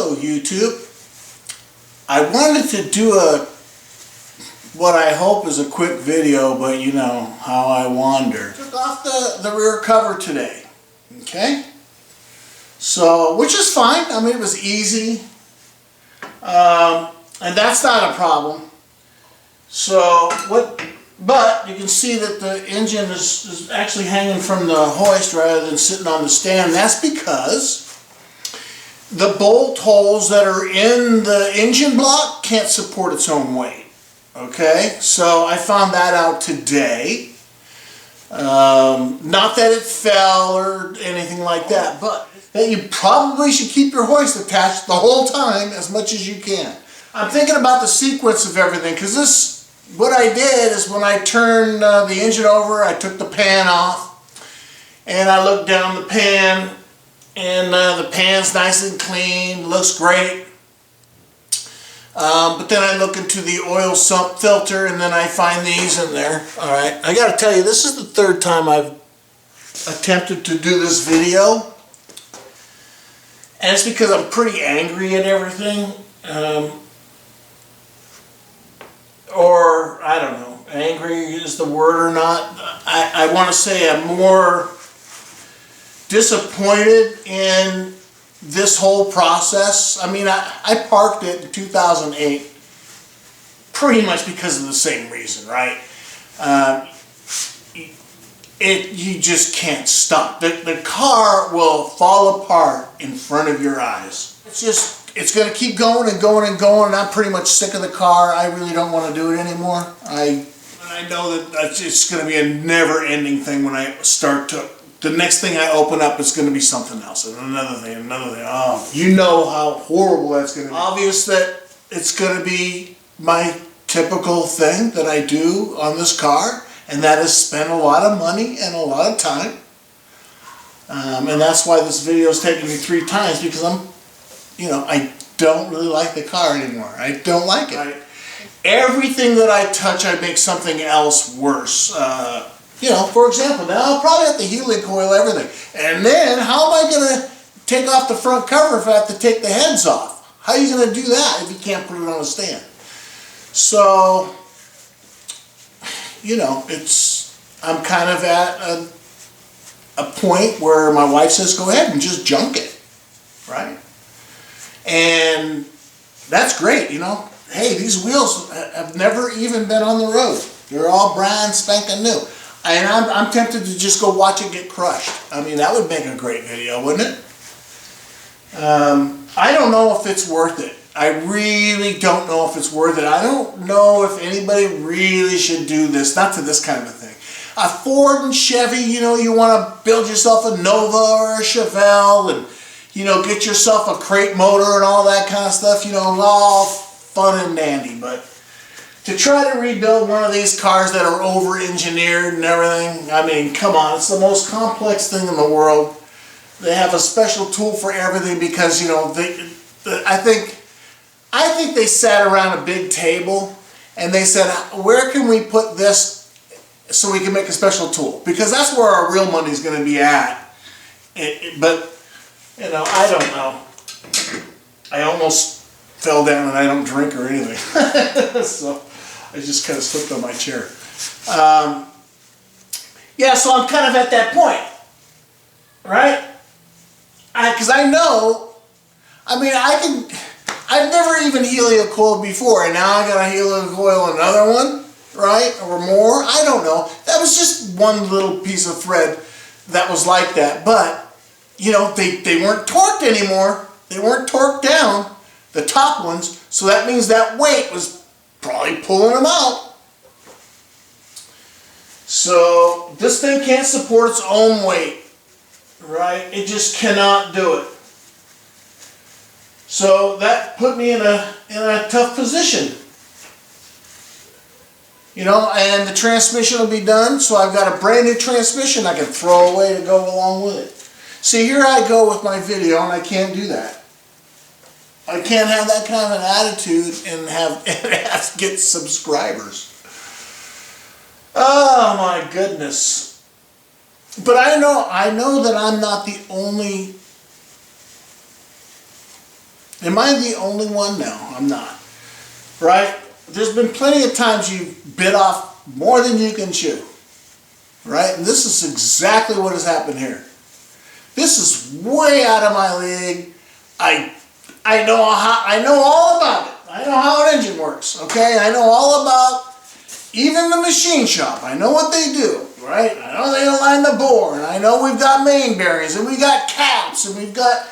So YouTube, I wanted to do what I hope is a quick video, but you know how I wander. Took off the rear cover today, okay? So, which is fine. I mean, it was easy, and that's not a problem. So, but you can see that the engine is actually hanging from the hoist rather than sitting on the stand. That's because the bolt holes that are in the engine block can't support its own weight. Okay, so I found that out today. Not that it fell or anything like that, but that you probably should keep your hoist attached the whole time as much as you can. I'm thinking about the sequence of everything, because what I did is when I turned the engine over, I took the pan off and I looked down the pan, and the pan's nice and clean, looks great. But then I look into the oil sump filter and then I find these in there. Alright, I gotta tell you, this is the third time I've attempted to do this video. And it's because I'm pretty angry at everything. Or, I don't know, angry is the word or not. I want to say I'm more disappointed in this whole process. I mean, I parked it in 2008 pretty much because of the same reason, right? You just can't stop. The car will fall apart in front of your eyes. It's going to keep going and going and going, and I'm pretty much sick of the car. I really don't want to do it anymore. I know that it's going to be a never-ending thing when I start to... The next thing I open up is going to be something else, and another thing, another thing. Oh, you know how horrible that's going to be. Obvious that it's going to be my typical thing that I do on this car, and that is spend a lot of money and a lot of time. And that's why this video is taking me 3 times, because I don't really like the car anymore. I don't like it. Everything that I touch, I make something else worse. For example, now I'll probably have to helium coil everything. And then, how am I going to take off the front cover if I have to take the heads off? How are you going to do that if you can't put it on a stand? So, I'm kind of at a point where my wife says, go ahead and just junk it, right? And that's great, Hey, these wheels have never even been on the road. They're all brand spanking new. And I'm tempted to just go watch it get crushed. I mean, that would make a great video, wouldn't it? I don't know if it's worth it. I really don't know if it's worth it. I don't know if anybody really should do this. Not to this kind of a thing. A Ford and Chevy, you want to build yourself a Nova or a Chevelle and, get yourself a crate motor and all that kind of stuff, all fun and dandy. But to try to rebuild one of these cars that are over-engineered and everything, I mean, come on, it's the most complex thing in the world. They have a special tool for everything because, I think they sat around a big table and they said, where can we put this so we can make a special tool? Because that's where our real money's going to be at. But, I don't know. I almost fell down and I don't drink or anything. So I just kind of slipped on my chair. Yeah, so I'm kind of at that point, right? Because I know, I've never even helium coiled before, and now I got to helium coil another one, right? Or more, I don't know. That was just one little piece of thread that was like that. But, they weren't torqued anymore. They weren't torqued down, the top ones, so that means that weight was probably pulling them out. So this thing can't support its own weight, right? It just cannot do it. So that put me in a tough position. And the transmission will be done, so I've got a brand new transmission I can throw away to go along with it. See, here I go with my video, and I can't do that. I can't have that kind of an attitude and have to get subscribers. Oh my goodness. But I know that I'm not the only Am I the only one? No, I'm not. Right? There's been plenty of times you bit off more than you can chew. Right? And this is exactly what has happened here. This is way out of my league. I know all about it. I know how an engine works, okay? I know all about even the machine shop. I know what they do, right? I know they align the bore, and I know we've got main bearings, and we've got caps, and we've got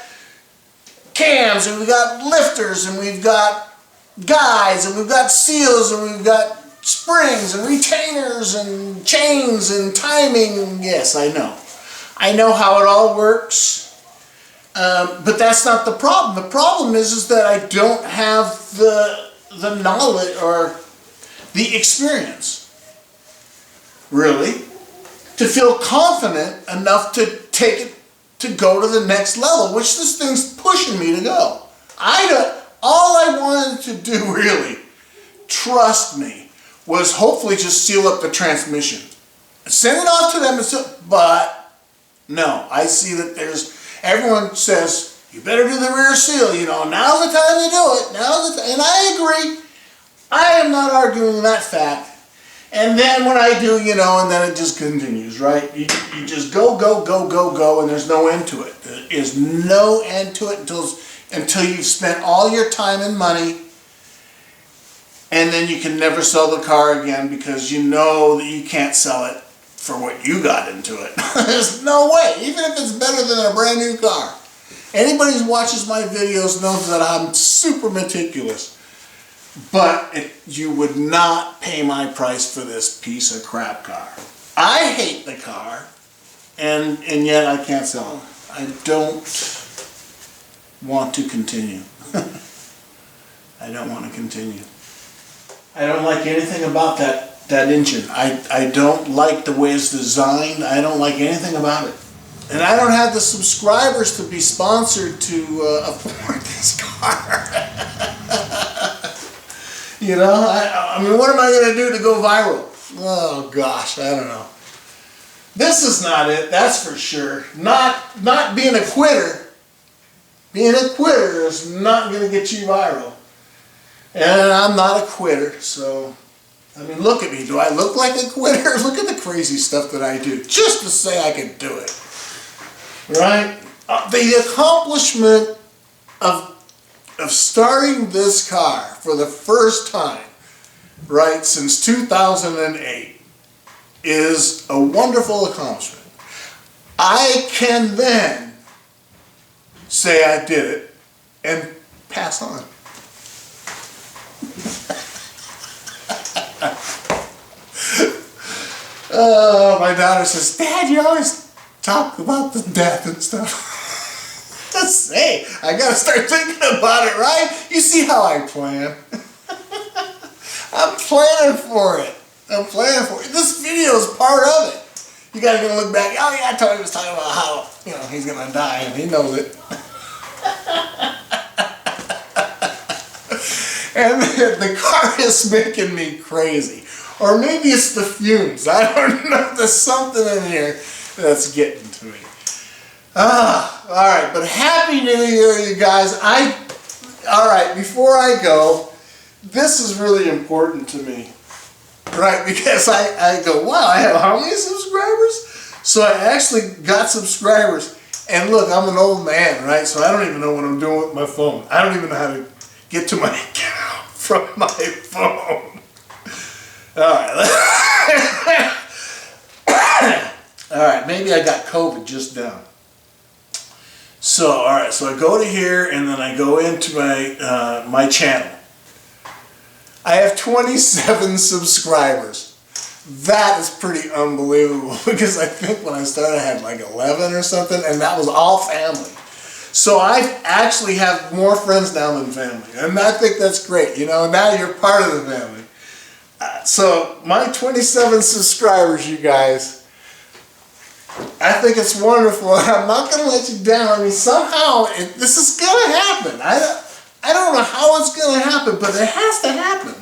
cams, and we've got lifters, and we've got guides, and we've got seals, and we've got springs, and retainers, and chains, and timing. Yes, I know. I know how it all works. But that's not the problem. The problem is that I don't have the knowledge or the experience, really, to feel confident enough to take it to go to the next level, which this thing's pushing me to go. All I wanted to do, really, trust me, was hopefully just seal up the transmission. Send it off to them, but no, I see that everyone says, you better do the rear seal, now's the time to do it, and I agree. I am not arguing that fact. And then when I do, and then it just continues, right? You just go, and there's no end to it. There is no end to it until you've spent all your time and money, and then you can never sell the car again because you know that you can't sell it for what you got into it. There's no way, even if it's better than a brand new car. Anybody who watches my videos knows that I'm super meticulous. But you would not pay my price for this piece of crap car. I hate the car, and yet I can't sell it. I don't want to continue. I don't want to continue. I don't like anything about that engine. I don't like the way it's designed. I don't like anything about it. And I don't have the subscribers to be sponsored to afford this car. I mean, what am I going to do to go viral? Oh gosh, I don't know. This is not it, that's for sure. Not being a quitter. Being a quitter is not going to get you viral. And I'm not a quitter, so, I mean, look at me. Do I look like a quitter? Look at the crazy stuff that I do, just to say I can do it. Right? The accomplishment of starting this car for the first time, right, since 2008 is a wonderful accomplishment. I can then say I did it and pass on. Oh, my daughter says, Dad, you always talk about the death and stuff. Say, I gotta start thinking about it, right? You see how I plan. I'm planning for it. This video is part of it. You gotta look back. Oh yeah, Tony was talking about how, he's gonna die, and he knows it. And the car is making me crazy. Or maybe it's the fumes. I don't know. There's something in here that's getting to me. Alright, but Happy New Year, you guys. Alright, before I go, this is really important to me. Right, because I go, wow, I have how many subscribers? So I actually got subscribers. And look, I'm an old man, right? So I don't even know what I'm doing with my phone. I don't even know how to get to my account from my phone. Alright. Alright, maybe I got COVID just now. So, alright, so I go to here and then I go into my channel. I have 27 subscribers. That is pretty unbelievable because I think when I started I had like 11 or something, and that was all family. So I actually have more friends now than family, and I think that's great. Now you're part of the family. So my 27 subscribers, you guys, I think it's wonderful. I'm not going to let you down. I mean, somehow this is going to happen. I don't know how it's going to happen, but it has to happen.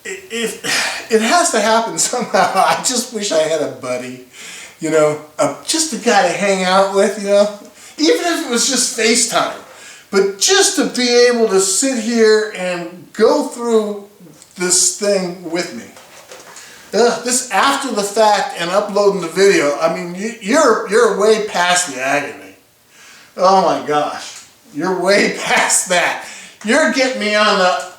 It has to happen somehow. I just wish I had a buddy, just a guy to hang out with, even if it was just FaceTime. But just to be able to sit here and go through this thing with me. This after the fact and uploading the video, I mean, you're way past the agony. Oh my gosh, you're way past that. You're getting me on the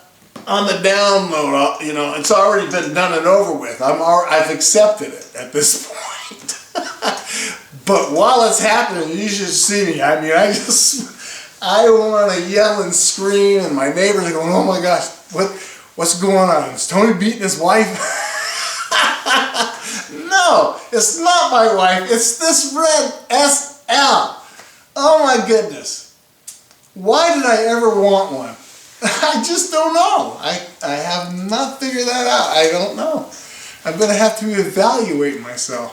download. You know, it's already been done and over with. I've accepted it at this point. But while it's happening, you should see me. I mean, I want to yell and scream, and my neighbors are going, "Oh my gosh, what's going on? Is Tony beating his wife?" No, it's not my wife. It's this red SL. Oh my goodness. Why did I ever want one? I just don't know. I have not figured that out. I don't know. I'm going to have to evaluate myself.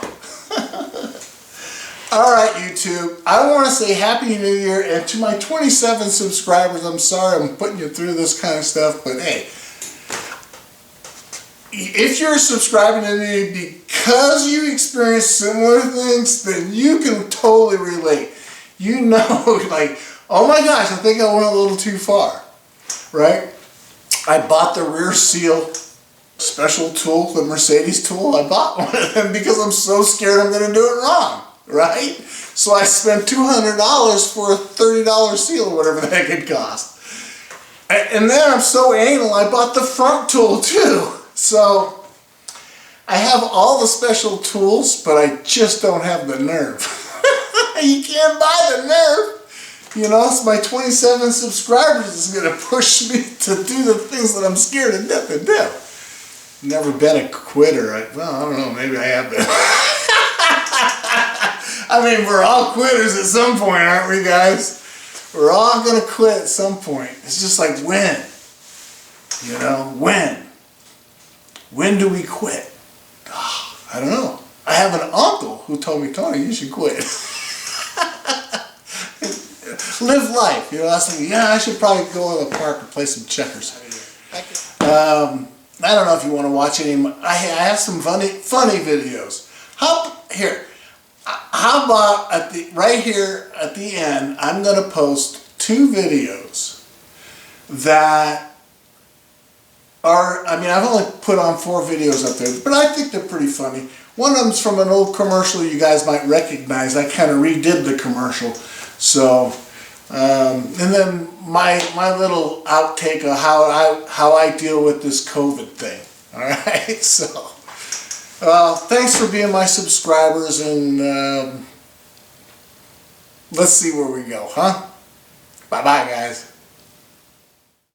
Alright, YouTube. I want to say Happy New Year, and to my 27 subscribers, I'm sorry I'm putting you through this kind of stuff, but hey, if you're subscribing to me because you experience similar things, then you can totally relate. You know, like, oh my gosh, I think I went a little too far, right? I bought the rear seal special tool, the Mercedes tool. I bought one of them because I'm so scared I'm going to do it wrong, right? So I spent $200 for a $30 seal or whatever the heck it cost. And then I'm so anal, I bought the front tool too. So I have all the special tools, but I just don't have the nerve. You can't buy the nerve. You know, it's my 27 subscribers is going to push me to do the things that I'm scared to death to do. Never been a quitter. Well, I don't know, maybe I have been. I mean, we're all quitters at some point, aren't we, guys? We're all going to quit at some point. It's just like, when? You know, when? When do we quit? Oh, I don't know. I have an uncle who told me, Tony, you should quit. Live life. You know, I was thinking, yeah, I should probably go to the park and play some checkers. I don't know if you want to watch any. I have some funny videos. How about right here at the end, I'm going to post 2 videos that are, I mean, I've only put on 4 videos up there, but I think they're pretty funny. One of them's from an old commercial you guys might recognize. I kind of redid the commercial. So, and then my little outtake of how I deal with this COVID thing. All right, so thanks for being my subscribers, and let's see where we go, huh? Bye-bye, guys.